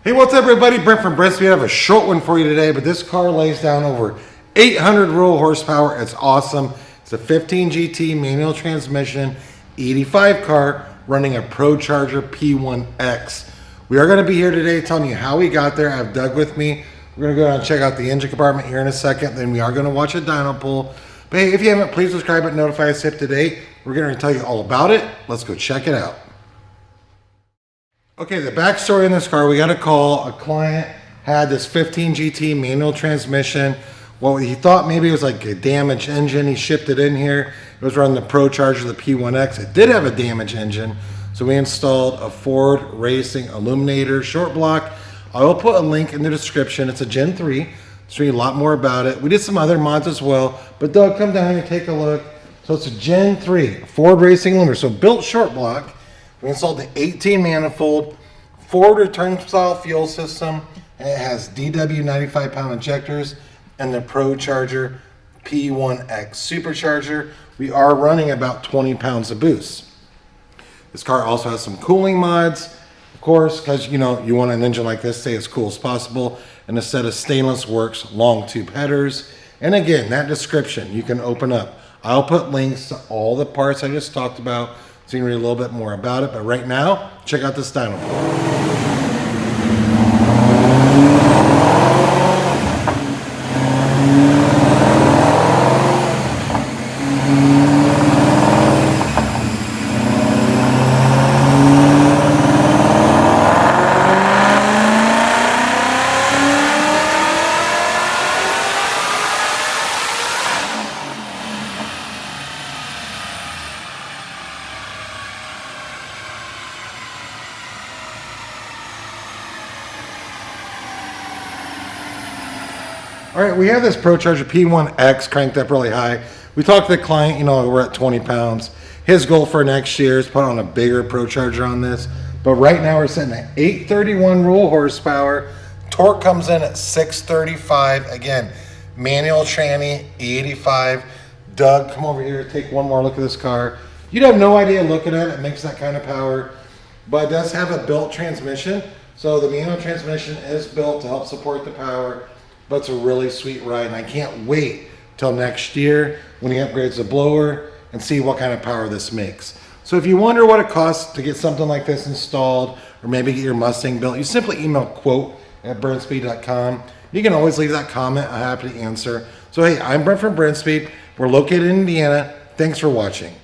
Hey, what's up everybody? Brent from Brenspeed. I have a short one for you today, but this car lays down over 800 rural horsepower. It's awesome. It's a 15 GT manual transmission E85 car running a Procharger P1X. We are going to be here today telling you how we got there. I have Doug with me. We're going to go down and check out the engine compartment here in a second. Then we are going to watch a dyno pull. But hey, if you haven't, please subscribe and notify us if today. We're going to tell you all about it. Let's go check it out. Okay, the backstory in this car, we got a call. A client had this 15 GT manual transmission. Well, he thought maybe it was like a damaged engine. He shipped it in here. It was running the Procharger, the P1X. It did have a damaged engine. So we installed a Ford Racing Illuminator short block. I will put a link in the description. It's a Gen 3. So read a lot more about it. We did some other mods as well. But Doug, come down here and take a look. So it's a Gen 3 Ford Racing Illuminator. So built short block. We installed the 18 manifold, Ford return style fuel system, and it has DW 95 pound injectors and the Procharger P1X supercharger. We are running about 20 pounds of boost. This car also has some cooling mods, of course, because you want an engine like this stay as cool as possible, and a set of stainless works long tube headers. And again, that description you can open up. I'll put links to all the parts I just talked about, so you can read a little bit more about it. But right now, check out this dyno. All right, we have this Procharger P1X cranked up really high. We talked to the client, we're at 20 pounds. His goal for next year is put on a bigger Procharger on this. But right now we're sitting at 831 rural horsepower. Torque comes in at 635. Again, manual tranny, E85. Doug, come over here, take one more look at this car. You'd have no idea looking at it. It makes that kind of power. But it does have a built transmission. So the manual transmission is built to help support the power. But it's a really sweet ride, and I can't wait till next year when he upgrades the blower and see what kind of power this makes. So if you wonder what it costs to get something like this installed, or maybe get your Mustang built, you simply email quote@brenspeed.com. You can always leave that comment. I'm happy to answer. So hey, I'm Brent from Brenspeed. We're located in Indiana. Thanks for watching.